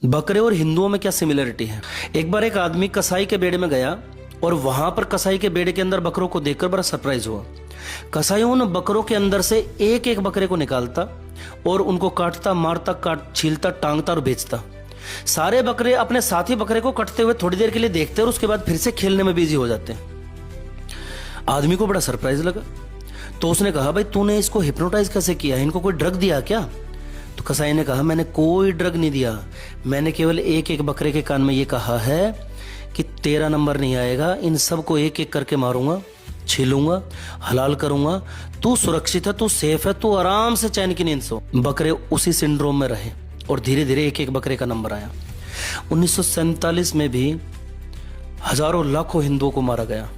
बकरे और हिंदुओं में क्या सिमिलरिटी है। एक बार एक आदमी कसाई के बेड़े में गया और वहां पर कसाई के बेड़े के अंदर बकरों को देखकर बड़ा सरप्राइज हुआ। कसाई उन बकरों के अंदर से एक एक बकरे को निकालता और उनको काटता, मारता, छीलता, टांगता और बेचता। सारे बकरे अपने साथी बकरे को कटते हुए थोड़ी देर के लिए देखते और उसके बाद फिर से खेलने में बिजी हो जाते। आदमी को बड़ा सरप्राइज लगा तो उसने कहा, भाई तूने इसको हिप्नोटाइज कैसे किया, इनको कोई ड्रग दिया क्या? तो कसाई ने कहा, मैंने कोई ड्रग नहीं दिया, मैंने केवल एक एक बकरे के कान में ये कहा है कि तेरा नंबर नहीं आएगा, इन सबको एक एक करके मारूंगा, छीलूंगा, हलाल करूंगा, तू सुरक्षित है, तू सेफ है, तू आराम से चैन की नींद सो। बकरे उसी सिंड्रोम में रहे और धीरे धीरे एक एक बकरे का नंबर आया। 1947 में भी हजारों लाखों हिंदुओं को मारा गया।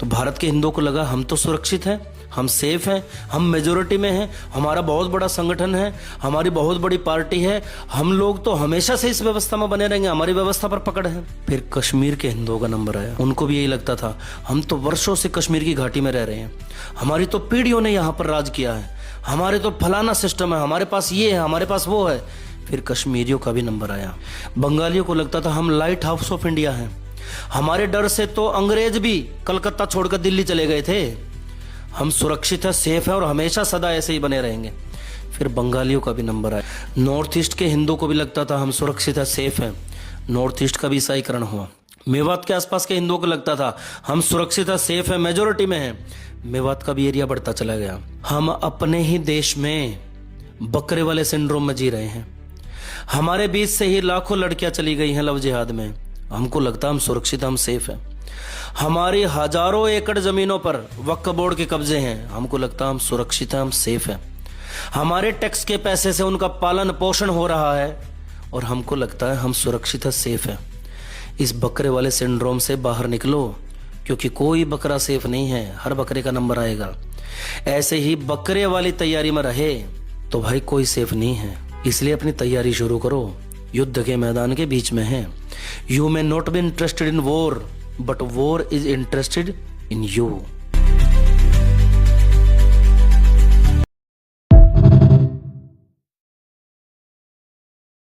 तो भारत के हिंदुओं को लगा हम तो सुरक्षित हैं, हम सेफ हैं, हम मेजोरिटी में हैं, हमारा बहुत बड़ा संगठन है, हमारी बहुत बड़ी पार्टी है, हम लोग तो हमेशा से इस व्यवस्था में बने रहेंगे, हमारी व्यवस्था पर पकड़ है। फिर कश्मीर के हिंदुओं का नंबर आया। उनको भी यही लगता था हम तो वर्षों से कश्मीर की घाटी में रह रहे हैं, हमारी तो पीढ़ियों ने यहाँ पर राज किया है, हमारे तो फलाना सिस्टम है, हमारे पास ये है, हमारे पास वो है। फिर कश्मीरियों का भी नंबर आया। बंगालियों को लगता था हम लाइट हाउस ऑफ इंडिया हैं, हमारे डर से तो अंग्रेज भी कलकत्ता छोड़कर दिल्ली चले गए थे, हम सुरक्षित है, सेफ है और हमेशा सदा ऐसे ही बने रहेंगे। फिर बंगालियों का भी नंबर आया। नॉर्थ ईस्ट के हिंदुओं को भी लगता था हम सुरक्षित है, सेफ है। नॉर्थ ईस्ट का भी ईसाईकरण हुआ। मेवात के आसपास के हिंदुओं को लगता था हम सुरक्षित है, सेफ है, मेजोरिटी में है। मेवात का भी एरिया बढ़ता चला गया। हम अपने ही देश में बकरे वाले सिंड्रोम में जी रहे हैं। हमारे बीच से ही लाखों लड़कियां चली गई हैं लव जिहाद में। हमको लगता हम सुरक्षित, हम सेफ हैं। हमारी हजारों एकड़ जमीनों पर वक्फ बोर्ड के कब्जे हैं, हमको लगता हम सुरक्षित हैं, हम सेफ हैं। हमारे टैक्स के पैसे से उनका पालन पोषण हो रहा है और हमको लगता है हम सुरक्षित है, सेफ है। इस बकरे वाले सिंड्रोम से बाहर निकलो, क्योंकि कोई बकरा सेफ नहीं है, हर बकरे का नंबर आएगा। ऐसे ही बकरे वाली तैयारी में रहे तो भाई कोई सेफ नहीं है। इसलिए अपनी तैयारी शुरू करो, युद्ध के मैदान के बीच में है। You may not be interested in war, but war is interested in you.